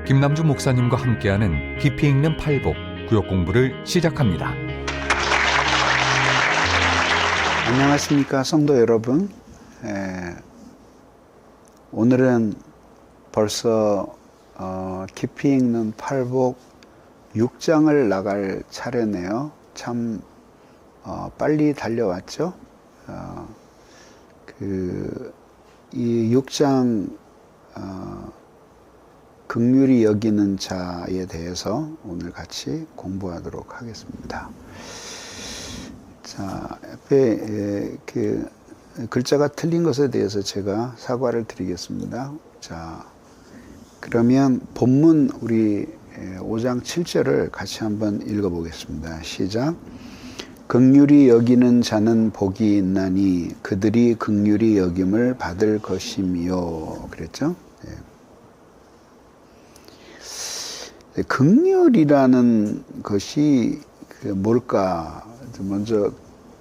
김남주 목사님과 함께하는 깊이 읽는 팔복 구역 공부를 시작합니다. 안녕하십니까 성도 여러분. 오늘은 벌써 깊이 읽는 팔복 6장을 나갈 차례네요. 참 빨리 달려왔죠. 이 6장 긍휼히 여기는 자에 대해서 오늘 같이 공부하도록 하겠습니다. 자, 앞에 글자가 틀린 것에 대해서 제가 사과를 드리겠습니다. 자, 그러면 본문 우리 5장 7절을 같이 한번 읽어보겠습니다. 시작. 긍휼히 여기는 자는 복이 있나니 그들이 긍휼히 여김을 받을 것이며 그랬죠? 긍휼이라는 것이 뭘까? 먼저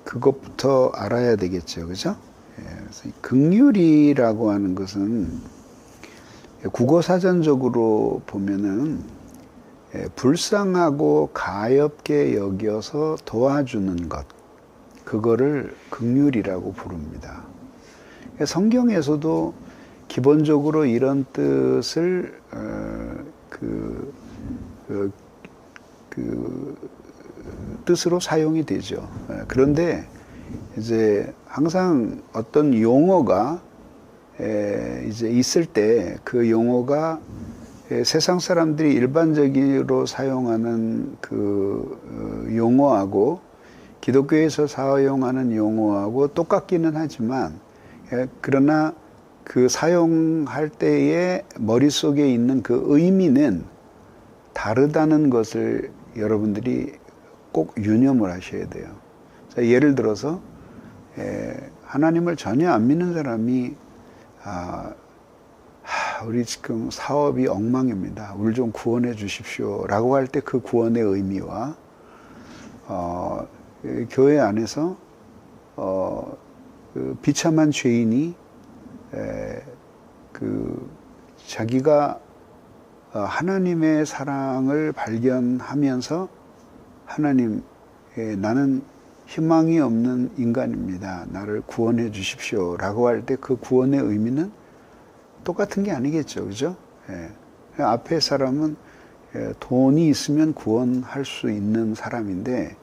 그것부터 알아야 되겠죠, 그죠? 그래서 긍휼이라고 하는 것은 국어사전적으로 보면은 불쌍하고 가엾게 여겨서 도와주는 것, 그거를 긍휼이라고 부릅니다. 성경에서도 기본적으로 이런 뜻을 뜻으로 사용이 되죠. 그런데 이제 항상 어떤 용어가 이제 있을 때 그 용어가 세상 사람들이 일반적으로 사용하는 그 용어하고 기독교에서 사용하는 용어하고 똑같기는 하지만 그러나 그 사용할 때의 머릿속에 있는 그 의미는 다르다는 것을 여러분들이 꼭 유념을 하셔야 돼요. 예를 들어서 하나님을 전혀 안 믿는 사람이 우리 지금 사업이 엉망입니다. 우리 좀 구원해 주십시오 라고 할 때 그 구원의 의미와 교회 안에서 그 비참한 죄인이 자기가 하나님의 사랑을 발견하면서 하나님, 나는 희망이 없는 인간입니다. 나를 구원해 주십시오 라고 할 때 그 구원의 의미는 똑같은 게 아니겠죠. 그죠? 앞에 사람은 돈이 있으면 구원할 수 있는 사람인데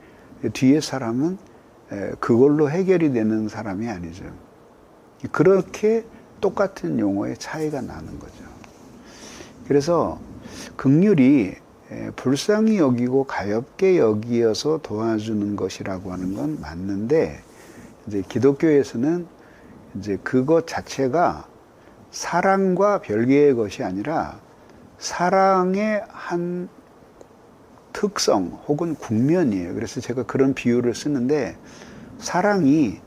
뒤에 사람은 그걸로 해결이 되는 사람이 아니죠. 그렇게 똑같은 용어의 차이가 나는 거죠. 그래서 긍휼이 불쌍히 여기고 가엾게 여기어서 도와주는 것이라고 하는 건 맞는데, 이제 기독교에서는 이제 그것 자체가 사랑과 별개의 것이 아니라 사랑의 한 특성 혹은 국면이에요. 그래서 제가 그런 비유를 쓰는데, 사랑이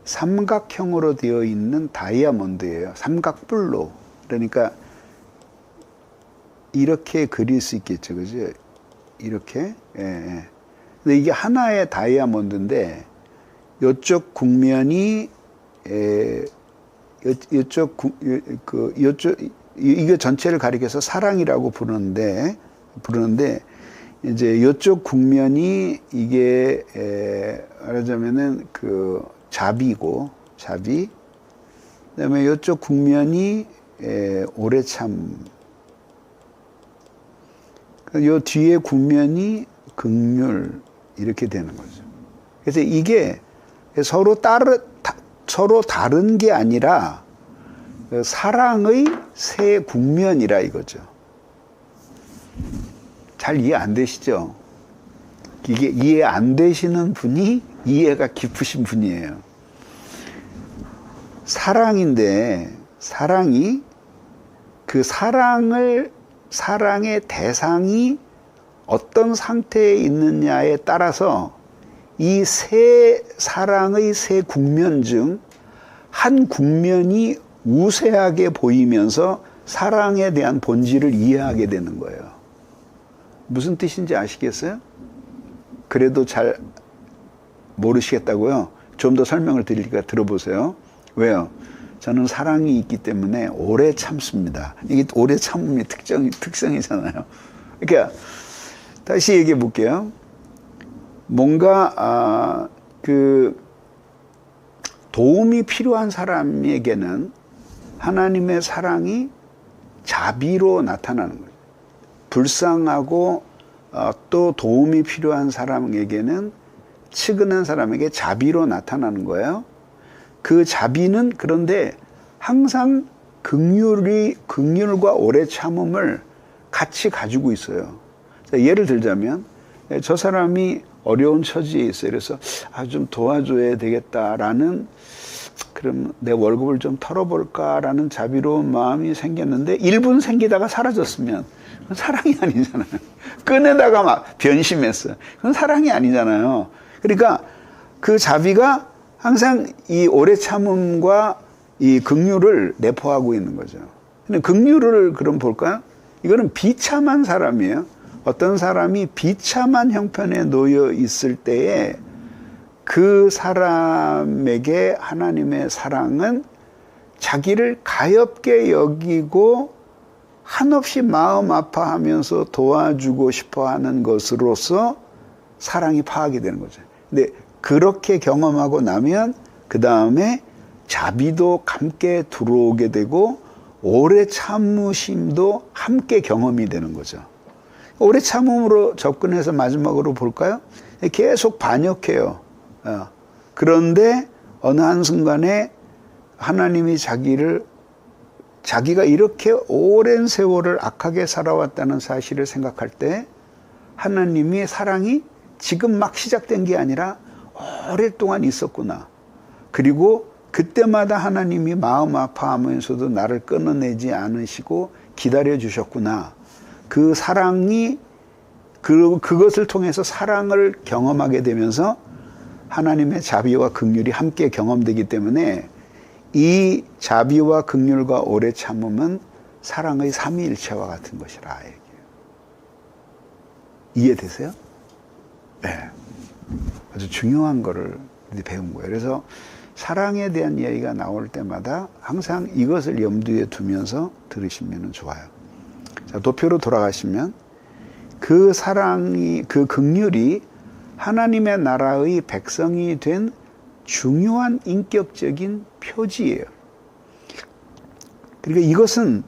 삼각형으로 되어 있는 다이아몬드예요. 삼각뿔로. 그러니까 이렇게 그릴 수 있겠죠, 그죠? 이렇게. 근데 이게 하나의 다이아몬드인데, 이쪽 국면이, 이거 전체를 가리켜서 사랑이라고 부르는데, 이제 이쪽 국면이 이게, 말하자면은 자비고, 자비. 그 다음에 이쪽 국면이, 오래 참. 요 뒤에 국면이 긍휼 이렇게 되는 거죠. 그래서 이게 서로 다른 게 아니라 사랑의 세 국면이라 이거죠. 잘 이해 안 되시죠? 이게 이해 안 되시는 분이 이해가 깊으신 분이에요. 사랑인데 사랑이 그 사랑의 대상이 어떤 상태에 있느냐에 따라서 이 세 사랑의 세 국면 중 한 국면이 우세하게 보이면서 사랑에 대한 본질을 이해하게 되는 거예요. 무슨 뜻인지 아시겠어요? 그래도 잘 모르시겠다고요? 좀 더 설명을 드리니까 들어보세요. 왜요? 저는 사랑이 있기 때문에 오래 참습니다. 이게 오래 참음의 특성이잖아요. 그러니까 다시 얘기해 볼게요. 뭔가 도움이 필요한 사람에게는 하나님의 사랑이 자비로 나타나는 거예요. 불쌍하고 또 도움이 필요한 사람에게는 측은한 사람에게 자비로 나타나는 거예요. 그 자비는 그런데 항상 긍휼과 오래 참음을 같이 가지고 있어요. 예를 들자면 저 사람이 어려운 처지에 있어요. 그래서 좀 도와줘야 되겠다라는, 그럼 내 월급을 좀 털어볼까라는 자비로운 마음이 생겼는데 1분 생기다가 사라졌으면 그건 사랑이 아니잖아요. 꺼내다가 막 변심했어요. 그건 사랑이 아니잖아요. 그러니까 그 자비가 항상 이 오래 참음과 이 긍휼을 내포하고 있는 거죠. 근데 긍휼을 그럼 볼까요? 이거는 비참한 사람이에요. 어떤 사람이 비참한 형편에 놓여 있을 때에 그 사람에게 하나님의 사랑은 자기를 가엾게 여기고 한없이 마음 아파하면서 도와주고 싶어 하는 것으로서 사랑이 파악이 되는 거죠. 근데 그렇게 경험하고 나면 그 다음에 자비도 함께 들어오게 되고 오래 참으심도 함께 경험이 되는 거죠. 오래 참음으로 접근해서 마지막으로 볼까요? 계속 반역해요. 그런데 어느 한순간에 하나님이 자기가 이렇게 오랜 세월을 악하게 살아왔다는 사실을 생각할 때 하나님의 사랑이 지금 막 시작된 게 아니라 오랫동안 있었구나. 그리고 그때마다 하나님이 마음 아파하면서도 나를 끊어내지 않으시고 기다려 주셨구나. 그 사랑이 그것을 통해서 사랑을 경험하게 되면서 하나님의 자비와 긍휼이 함께 경험되기 때문에 이 자비와 긍휼과 오래 참음은 사랑의 삼위일체와 같은 것이라. 이해되세요? 네. 아주 중요한 거를 배운 거예요. 그래서 사랑에 대한 이야기가 나올 때마다 항상 이것을 염두에 두면서 들으시면 좋아요. 자, 도표로 돌아가시면 그 사랑이, 그 긍휼이 하나님의 나라의 백성이 된 중요한 인격적인 표지예요. 그러니까 이것은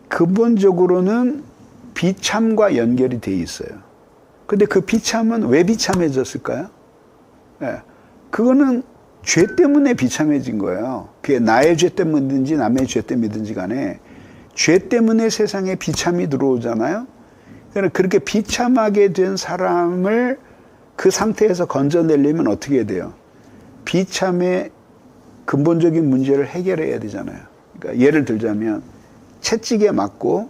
근본적으로는 비참과 연결이 돼 있어요. 근데 그 비참은 왜 비참해졌을까요? 네. 그거는 죄 때문에 비참해진 거예요. 그게 나의 죄 때문이든지 남의 죄 때문이든지 간에 죄 때문에 세상에 비참이 들어오잖아요. 그러니까 그렇게 비참하게 된 사람을 그 상태에서 건져내려면 어떻게 해야 돼요? 비참의 근본적인 문제를 해결해야 되잖아요. 그러니까 예를 들자면 채찍에 맞고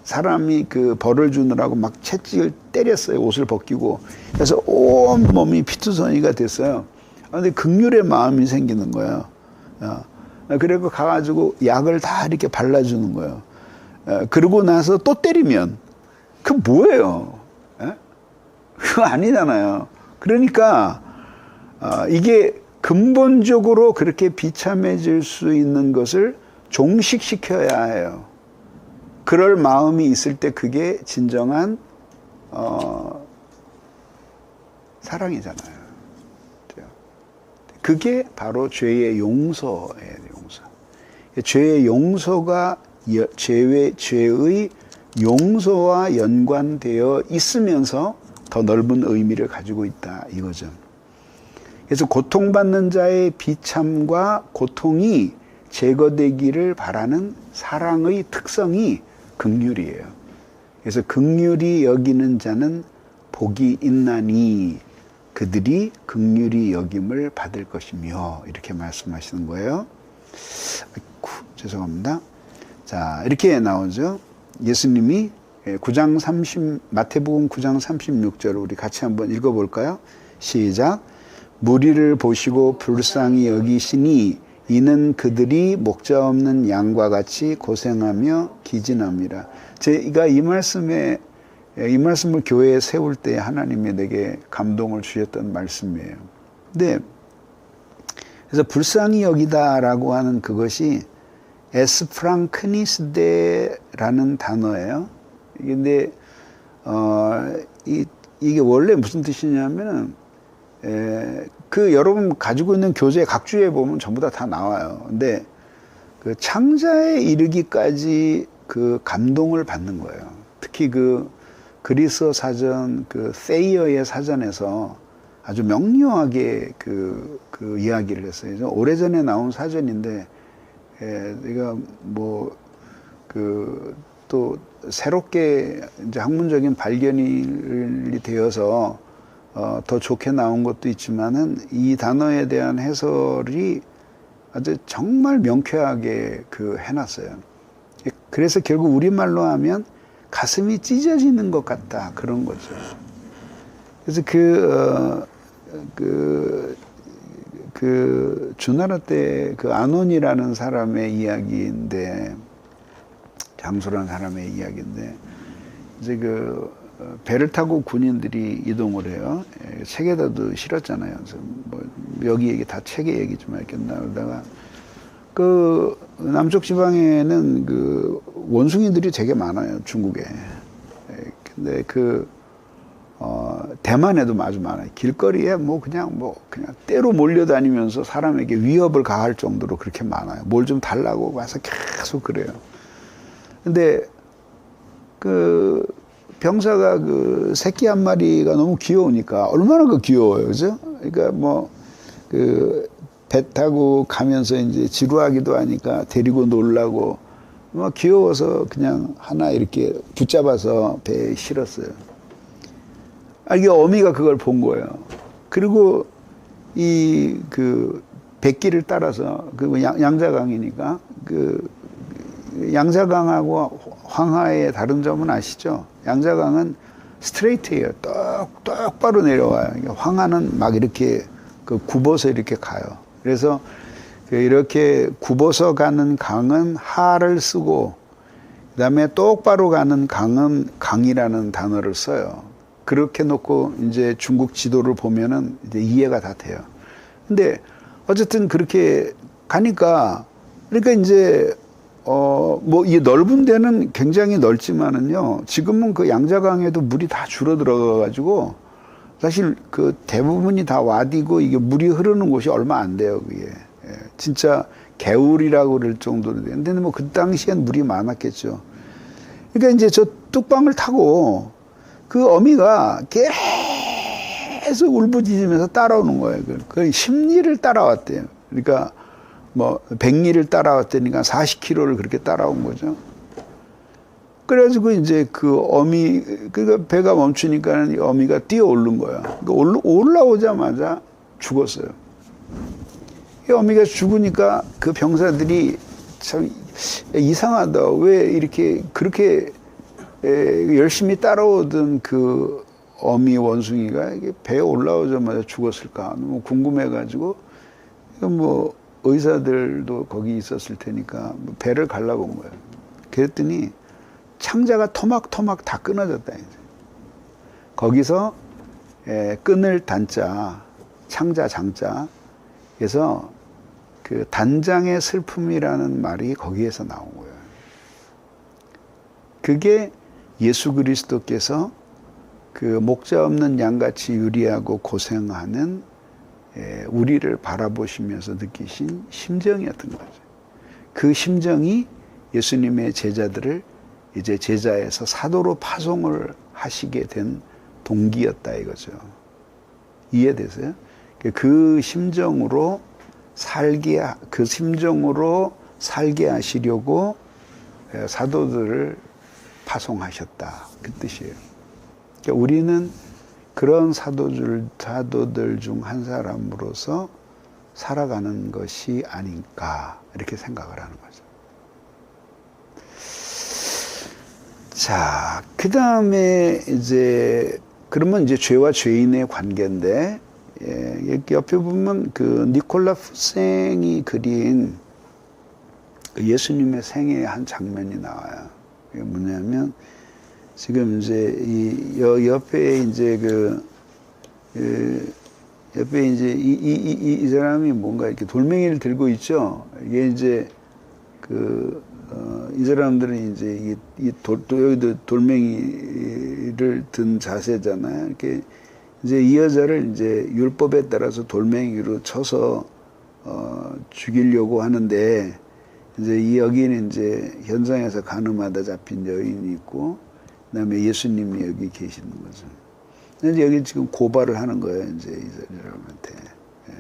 사람이 그 벌을 주느라고 막 채찍을 때렸어요. 옷을 벗기고. 그래서 온 몸이 피투성이가 됐어요. 그런데 긍휼의 마음이 생기는 거예요. 그리고 가가지고 약을 다 이렇게 발라주는 거예요. 그러고 나서 또 때리면 그 뭐예요? 그거 아니잖아요. 그러니까 이게 근본적으로 그렇게 비참해질 수 있는 것을 종식시켜야 해요. 그럴 마음이 있을 때 그게 진정한 사랑이잖아요. 그게 바로 죄의 용서예요. 용서. 죄의 용서가 죄의 용서와 연관되어 있으면서 더 넓은 의미를 가지고 있다 이거죠. 그래서 고통받는 자의 비참과 고통이 제거되기를 바라는 사랑의 특성이 긍휼이에요. 그래서 긍휼히 여기는 자는 복이 있나니 그들이 긍휼히 여김을 받을 것이며 이렇게 말씀하시는 거예요. 아이고, 죄송합니다. 자, 이렇게 나오죠. 예수님이 마태복음 9장 36절을 우리 같이 한번 읽어볼까요? 시작. 무리를 보시고 불쌍히 여기시니 이는 그들이 목자 없는 양과 같이 고생하며 기진합니다. 제가 이 말씀을 교회에 세울 때 하나님이 내게 감동을 주셨던 말씀이에요. 근데 그래서 불쌍히 여기다라고 하는 그것이 에스프랑크니스데라는 단어예요. 근데 이게 원래 무슨 뜻이냐면은 그 여러분 가지고 있는 교재 각 주에 보면 전부 다 나와요. 근데 그 창자에 이르기까지 그 감동을 받는 거예요. 특히 그 그리스어 사전 그 세이어의 사전에서 아주 명료하게 그 이야기를 했어요. 오래전에 나온 사전인데 내가 뭐 또 새롭게 이제 학문적인 발견이 되어서 더 좋게 나온 것도 있지만은 이 단어에 대한 해설이 아주 정말 명쾌하게 해놨어요. 그래서 결국 우리말로 하면 가슴이 찢어지는 것 같다 그런 거죠. 그래서 주나라 때 그 안온이라는 사람의 이야기인데, 장소라는 사람의 이야기인데, 이제 배를 타고 군인들이 이동을 해요. 책에다도 실었잖아요. 그래서 뭐 여기 얘기 다 책에 얘기 좀 했겠나 그러다가 남쪽 지방에는 원숭이들이 되게 많아요, 중국에. 근데 대만에도 아주 많아요. 길거리에 그냥 때로 몰려다니면서 사람에게 위협을 가할 정도로 그렇게 많아요. 뭘 좀 달라고 와서 계속 그래요. 근데 병사가 새끼 한 마리가 너무 귀여우니까, 얼마나 귀여워요. 그죠? 그러니까 배 타고 가면서 이제 지루하기도 하니까 데리고 놀라고 귀여워서 그냥 하나 이렇게 붙잡아서 배에 실었어요. 이게 어미가 그걸 본 거예요. 그리고 백기를 따라서 양자강이니까 양자강하고 황하의 다른 점은 아시죠? 양자강은 스트레이트예요. 똑바로 내려와요. 황하는 막 이렇게 굽어서 이렇게 가요. 그래서 이렇게 굽어서 가는 강은 하를 쓰고, 그다음에 똑바로 가는 강은 강이라는 단어를 써요. 그렇게 놓고 이제 중국 지도를 보면은 이제 이해가 다 돼요. 근데 어쨌든 그렇게 가니까, 그러니까 이제 이 넓은 데는 굉장히 넓지만은요, 지금은 양자강에도 물이 다 줄어 들어가가지고 사실 대부분이 다 와디고 이게 물이 흐르는 곳이 얼마 안 돼요, 그게. 진짜 개울이라고 그럴 정도로 되는데, 그 당시엔 물이 많았겠죠. 그러니까 이제 저 뚝방을 타고 어미가 계속 울부짖으면서 따라오는 거예요. 거의 10리를 따라왔대요. 그러니까 100리를 따라왔다니까 40km를 그렇게 따라온 거죠. 그래가지고 이제 어미, 배가 멈추니까 어미가 뛰어 오른 거야. 올라오자마자 죽었어요. 어미가 죽으니까 병사들이 참 이상하다. 왜 이렇게 그렇게 열심히 따라오던 어미 원숭이가 배에 올라오자마자 죽었을까? 너무 궁금해가지고, 의사들도 거기 있었을 테니까 배를 갈라고 온 거예요. 그랬더니 창자가 토막토막 다 끊어졌다. 이제. 거기서 끊을 단자, 창자 장자. 그래서 단장의 슬픔이라는 말이 거기에서 나온 거예요. 그게 예수 그리스도께서 목자 없는 양같이 유리하고 고생하는 우리를 바라보시면서 느끼신 심정이었던 거죠. 그 심정이 예수님의 제자들을 이제 제자에서 사도로 파송을 하시게 된 동기였다 이거죠. 이해되세요? 그 심정으로 살게 하시려고 사도들을 파송하셨다 그 뜻이에요. 그러니까 우리는 그런 사도들 중 한 사람으로서 살아가는 것이 아닌가 이렇게 생각을 하는 거죠. 자, 그 다음에 그러면 죄와 죄인의 관계인데, 옆에 보면 니콜라 푸생이 그린 예수님의 생애의 한 장면이 나와요. 이게 뭐냐면, 지금 이 옆에 옆에 이제 이 사람이 뭔가 이렇게 돌멩이를 들고 있죠. 이게 이제 이 사람들은 이제 여기도 돌멩이를 든 자세잖아요. 이렇게 이제 이 여자를 이제 율법에 따라서 돌멩이로 쳐서 죽이려고 하는데 이제 여기는 이제 현장에서 가늠하다 잡힌 여인이 있고 그다음에 예수님이 여기 계시는 거죠. 이제 여기 지금 고발을 하는 거예요. 이제 이 사람한테. 예.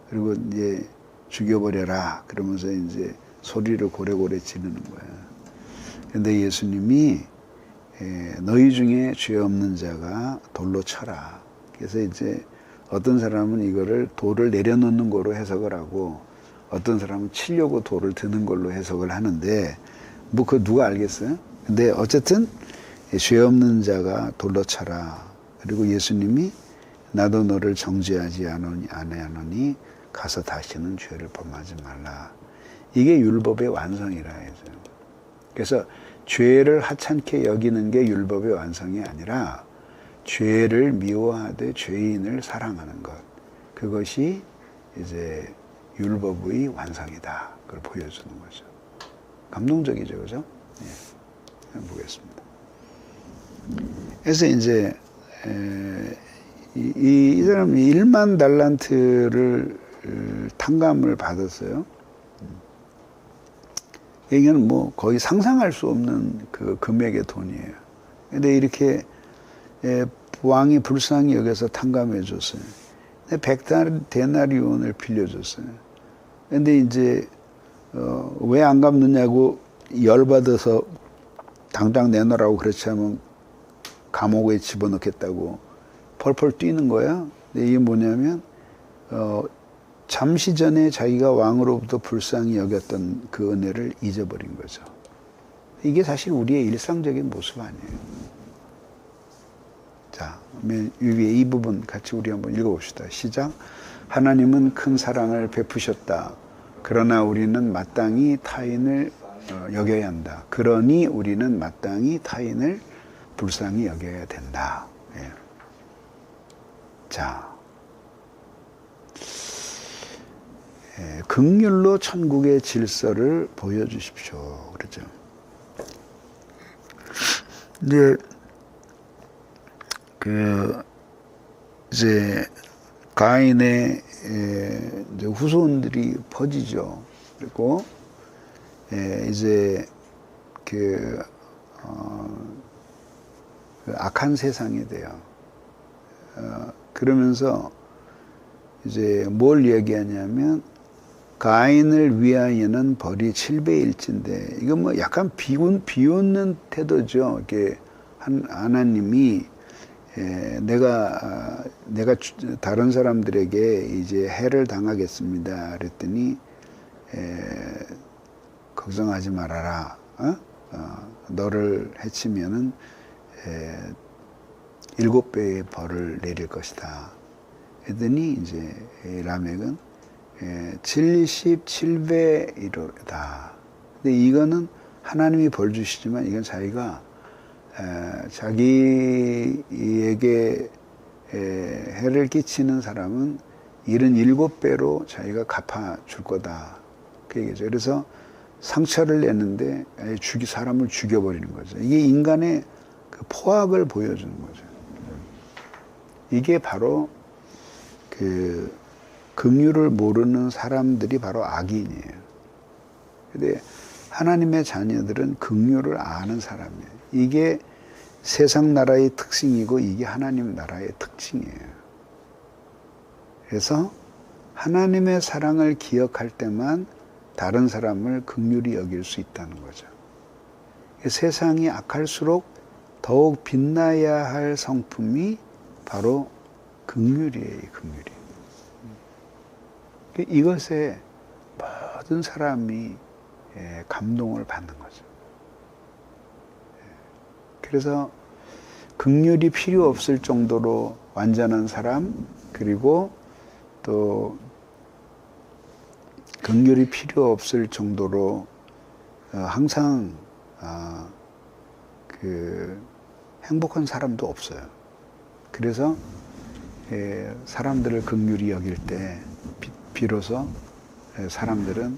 그리고 이제 죽여버려라. 그러면서 이제 소리를 고래고래 지르는 거예요. 그런데 예수님이 너희 중에 죄 없는 자가 돌로 쳐라. 그래서 이제 어떤 사람은 이거를 돌을 내려놓는 거로 해석을 하고 어떤 사람은 치려고 돌을 드는 걸로 해석을 하는데 뭐 그거 누가 알겠어요? 근데 어쨌든 죄 없는 자가 돌로 쳐라. 그리고 예수님이 나도 너를 정죄하지 아니하노니 가서 다시는 죄를 범하지 말라. 이게 율법의 완성이라 해서. 그래서 죄를 하찮게 여기는 게 율법의 완성이 아니라 죄를 미워하되 죄인을 사랑하는 것. 그것이 이제 율법의 완성이다. 그걸 보여주는 거죠. 감동적이죠, 그죠? 예. 보겠습니다. 그래서 이제 이 사람이 1만 달란트를 탕감을 받았어요. 이게는 뭐 거의 상상할 수 없는 그 금액의 돈이에요. 근데 이렇게 왕이 불쌍히 여겨서 탕감해 줬어요. 100데나리온을 빌려줬어요. 근데 이제 왜 안 갚느냐고 열받아서 당장 내놓으라고 그렇지 않으면 감옥에 집어넣겠다고 펄펄 뛰는 거야. 근데 이게 뭐냐면 잠시 전에 자기가 왕으로부터 불쌍히 여겼던 그 은혜를 잊어버린 거죠. 이게 사실 우리의 일상적인 모습 아니에요. 자, 이 부분 같이 우리 한번 읽어봅시다. 시작. 하나님은 큰 사랑을 베푸셨다. 그러나 우리는 마땅히 타인을 여겨야 한다. 그러니 우리는 마땅히 타인을 불쌍히 여겨야 된다. 예. 자, 긍휼로 천국의 질서를 보여주십시오. 그렇죠. 이제 이제 가인의 이제 후손들이 퍼지죠. 그리고 이제 그 악한 세상이 돼요. 그러면서 이제 뭘 얘기하냐면 가인을 위하여는 벌이 7배일진데 이건 뭐 약간 비웃는 태도죠. 이게 하나님이 내가 다른 사람들에게 이제 해를 당하겠습니다. 그랬더니 걱정하지 말아라. 너를 해치면은 7배의 벌을 내릴 것이다. 그랬더니 이제 라멕은 77배이로다. 근데 이거는 하나님이 벌 주시지만 이건 자기가 자기에게 해를 끼치는 사람은 77배로 자기가 갚아줄 거다. 그 얘기죠. 그래서 상처를 내는데 사람을 죽여버리는 거죠. 이게 인간의 그 포악을 보여주는 거죠. 이게 바로 그 긍휼을 모르는 사람들이 바로 악인이에요. 근데 하나님의 자녀들은 긍휼을 아는 사람이에요. 이게 세상 나라의 특징이고 이게 하나님 나라의 특징이에요. 그래서 하나님의 사랑을 기억할 때만 다른 사람을 긍휼히 여길 수 있다는 거죠. 세상이 악할수록 더욱 빛나야 할 성품이 바로 긍휼이에요. 긍휼이. 이것에 모든 사람이 감동을 받는 거죠. 그래서 긍휼이 필요 없을 정도로 완전한 사람, 그리고 또 긍휼이 필요 없을 정도로 항상 그 행복한 사람도 없어요. 그래서 사람들을 긍휼히 여길 때 비로소 사람들은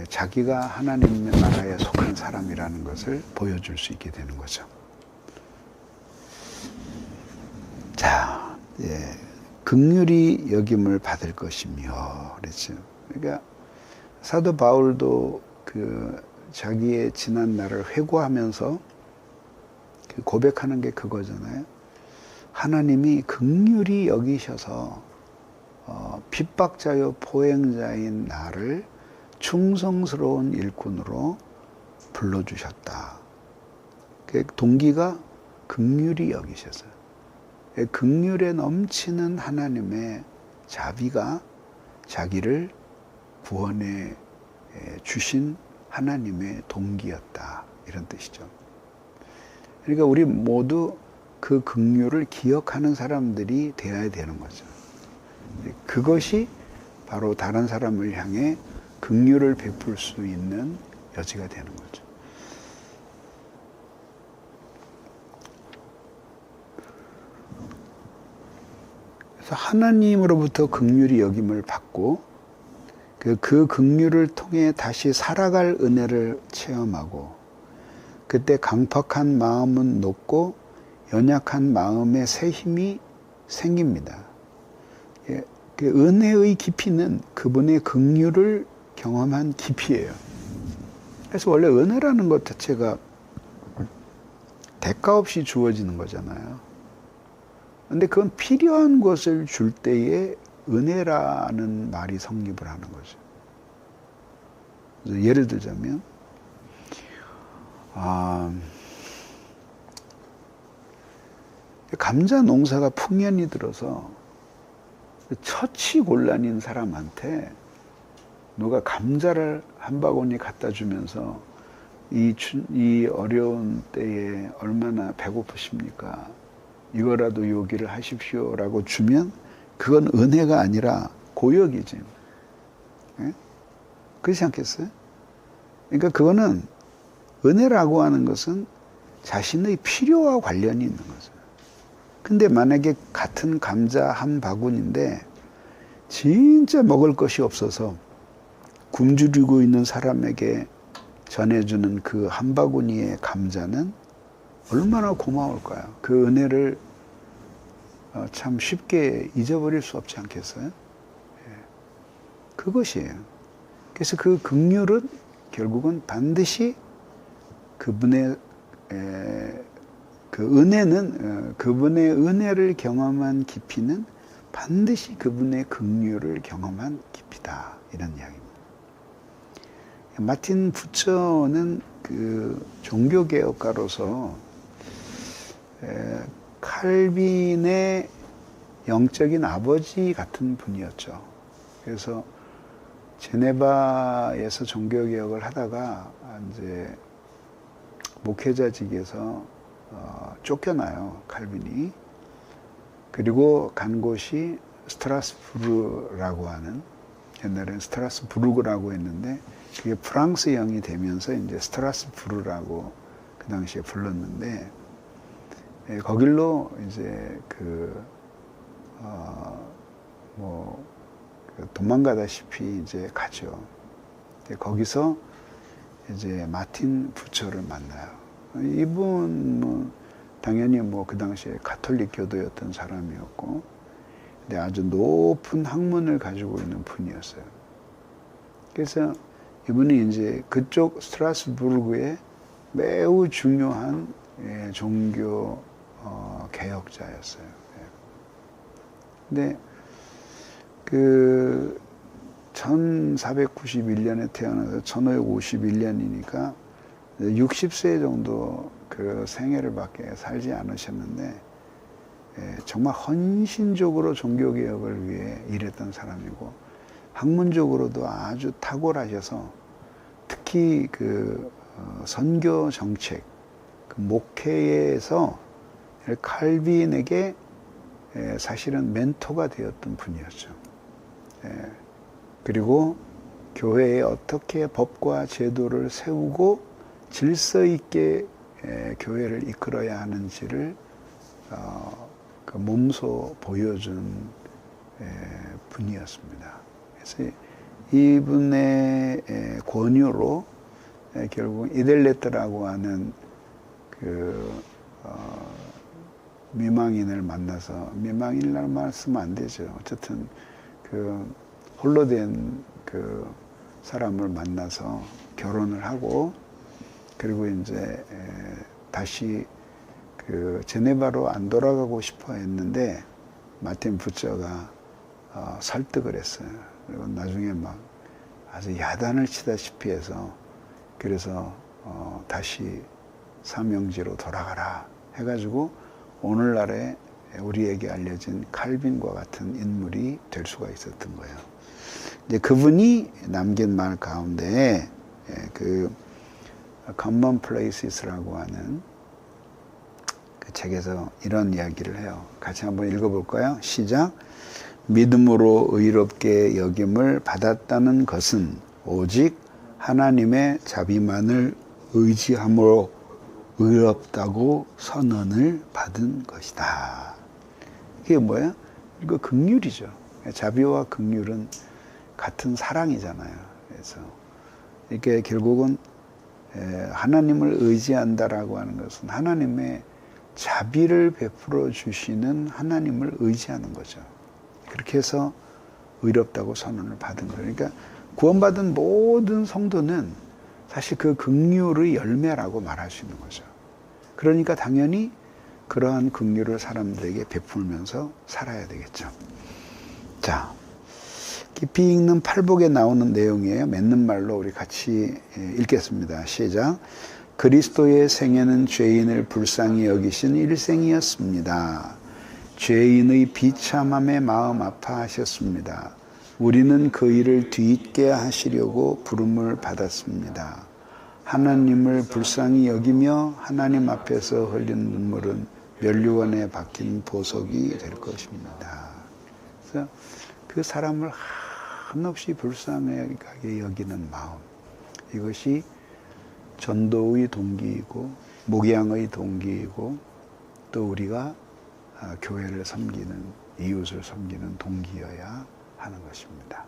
자기가 하나님 나라에 속한 사람이라는 것을 보여줄 수 있게 되는 거죠. 자, 긍휼히 여김을 받을 것이며 그랬죠. 그러니까 사도 바울도 자기의 지난 날을 회고하면서 고백하는 게 그거잖아요. 하나님이 긍휼히 여기셔서 핍박자요 포행자인 나를 충성스러운 일꾼으로 불러주셨다. 그 동기가 긍휼히 여기셔서 긍휼에 넘치는 하나님의 자비가 자기를 구원해 주신 하나님의 동기였다. 이런 뜻이죠. 그러니까 우리 모두 그 긍휼을 기억하는 사람들이 되어야 되는 거죠. 그것이 바로 다른 사람을 향해 긍휼을 베풀 수 있는 여지가 되는 거죠. 그래서 하나님으로부터 긍휼히 여김을 받고 그 긍휼을 통해 다시 살아갈 은혜를 체험하고 그때 강팍한 마음은 녹고 연약한 마음에 새 힘이 생깁니다. 그 은혜의 깊이는 그분의 긍휼을 경험한 깊이예요. 그래서 원래 은혜라는 것 자체가 대가 없이 주어지는 거잖아요. 근데 그건 필요한 것을 줄 때에 은혜라는 말이 성립을 하는 거죠. 그래서 예를 들자면 감자 농사가 풍년이 들어서 처치곤란인 사람한테 누가 감자를 한 바구니 갖다 주면서 이 어려운 때에 얼마나 배고프십니까? 이거라도 요기를 하십시오라고 주면 그건 은혜가 아니라 고역이지. 예? 그렇지 않겠어요? 그러니까 그거는 은혜라고 하는 것은 자신의 필요와 관련이 있는 거죠. 근데 만약에 같은 감자 한 바구니인데 진짜 먹을 것이 없어서 굶주리고 있는 사람에게 전해주는 그 한 바구니의 감자는 얼마나 고마울까요? 그 은혜를 참 쉽게 잊어버릴 수 없지 않겠어요? 그것이에요. 그래서 그 긍휼은 결국은 반드시 그분의 그 은혜는 그분의 은혜를 경험한 깊이는 반드시 그분의 긍휼을 경험한 깊이다. 이런 이야기입니다. 마틴 부처는 그 종교개혁가로서 칼빈의 영적인 아버지 같은 분이었죠. 그래서 제네바에서 종교개혁을 하다가 이제 목회자직에서 쫓겨나요, 칼빈이. 그리고 간 곳이 스트라스부르라고 하는, 옛날에는 스트라스부르크라고 했는데 그게 프랑스형이 되면서 이제 스트라스부르라고 그 당시에 불렀는데, 거길로 이제 도망가다시피 이제 가죠. 거기서 이제 마틴 부처를 만나요. 이분 당연히 그 당시에 가톨릭 교도였던 사람이었고, 근데 아주 높은 학문을 가지고 있는 분이었어요. 그래서 이분이 이제 그쪽 스트라스부르크의 매우 중요한 종교 개혁자였어요. 근데 1491년에 태어나서 1551년이니까 60세 정도 그 생애를 밖에 살지 않으셨는데, 정말 헌신적으로 종교개혁을 위해 일했던 사람이고, 학문적으로도 아주 탁월하셔서 특히 선교 정책, 목회에서 칼빈에게 사실은 멘토가 되었던 분이었죠. 그리고 교회에 어떻게 법과 제도를 세우고 질서 있게 교회를 이끌어야 하는지를 그 몸소 보여준 분이었습니다. 그래서 이분의 권유로 결국 이델레트라고 하는 그 미망인을 만나서, 미망인이라는 말 쓰면 안 되죠. 어쨌든 그 홀로 된 그 사람을 만나서 결혼을 하고, 그리고 이제 다시 그 제네바로 안 돌아가고 싶어 했는데 마틴 부처가 설득을 했어요. 그리고 나중에 막 아주 야단을 치다시피 해서, 그래서 다시 삼형제로 돌아가라 해가지고 오늘날에 우리에게 알려진 칼빈과 같은 인물이 될 수가 있었던 거예요. 이제 그분이 남긴 말 가운데 그 Commonplaces라고 하는 그 책에서 이런 이야기를 해요. 같이 한번 읽어볼까요? 시작. 믿음으로 의롭게 여김을 받았다는 것은 오직 하나님의 자비만을 의지함으로 의롭다고 선언을 받은 것이다. 이게 뭐야? 이거 긍휼이죠. 자비와 긍휼은 같은 사랑이잖아요. 그래서 이게 결국은 하나님을 의지한다라고 하는 것은 하나님의 자비를 베풀어 주시는 하나님을 의지하는 거죠. 그렇게 해서 의롭다고 선언을 받은 거예요. 그러니까 구원받은 모든 성도는 사실 그 긍휼의 열매라고 말할 수 있는 거죠. 그러니까 당연히 그러한 긍휼을 사람들에게 베풀면서 살아야 되겠죠. 자, 깊이 읽는 팔복에 나오는 내용이에요. 맺는 말로 우리 같이 읽겠습니다. 시작. 그리스도의 생애는 죄인을 불쌍히 여기신 일생이었습니다. 죄인의 비참함에 마음 아파하셨습니다. 우리는 그 일을 뒤있게 하시려고 부름을 받았습니다. 하나님을 불쌍히 여기며 하나님 앞에서 흘린 눈물은 면류관에 박힌 보석이 될 것입니다. 그래서 그 사람을 한없이 불쌍하게 여기는 마음, 이것이 전도의 동기이고 목양의 동기이고 또 우리가 교회를 섬기는, 이웃을 섬기는 동기여야 하는 것입니다.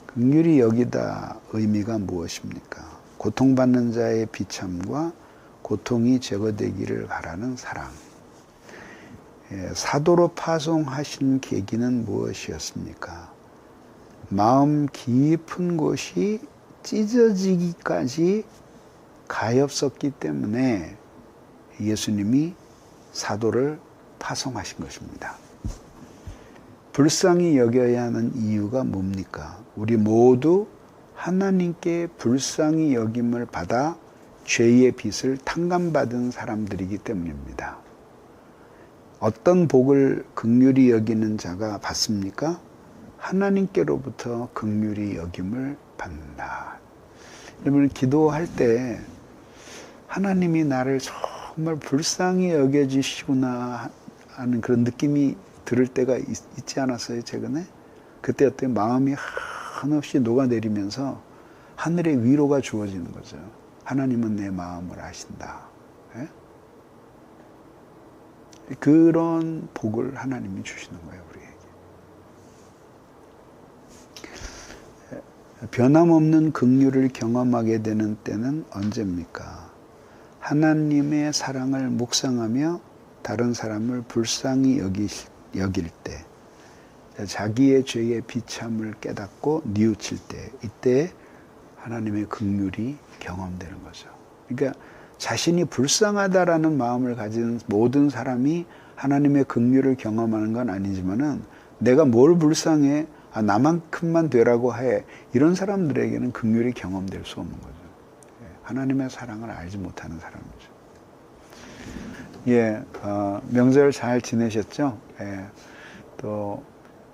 긍휼히 여기다 의미가 무엇입니까? 고통받는 자의 비참과 고통이 제거되기를 바라는 사랑. 사도로 파송하신 계기는 무엇이었습니까? 마음 깊은 곳이 찢어지기까지 가엾었기 때문에 예수님이 사도를 파송하신 것입니다. 불쌍히 여겨야 하는 이유가 뭡니까? 우리 모두 하나님께 불쌍히 여김을 받아 죄의 빚을 탕감받은 사람들이기 때문입니다. 어떤 복을 긍휼히 여기는 자가 받습니까? 하나님께로부터 긍휼히 여김을 받는다. 여러분, 기도할 때 하나님이 나를 정말 불쌍히 여겨주시구나 하는 그런 느낌이 들을 때가 있지 않았어요, 최근에? 그때 어떤 마음이 한없이 녹아내리면서 하늘의 위로가 주어지는 거죠. 하나님은 내 마음을 아신다. 예? 그런 복을 하나님이 주시는 거예요, 우리에게. 변함없는 긍휼을 경험하게 되는 때는 언제입니까? 하나님의 사랑을 묵상하며 다른 사람을 불쌍히 여길 때, 자기의 죄의 비참을 깨닫고 뉘우칠 때, 이때 하나님의 긍휼이 경험되는 거죠. 그러니까 자신이 불쌍하다라는 마음을 가진 모든 사람이 하나님의 긍휼을 경험하는 건 아니지만은, 내가 뭘 불쌍해? 나만큼만 되라고 해. 이런 사람들에게는 긍휼이 경험될 수 없는 거죠. 하나님의 사랑을 알지 못하는 사람이죠. 예, 명절 잘 지내셨죠? 예, 또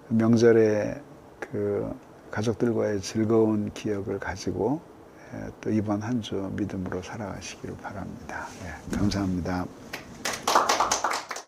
명절에 그 가족들과의 즐거운 기억을 가지고 또 이번 한 주 믿음으로 살아가시기를 바랍니다. 예, 감사합니다.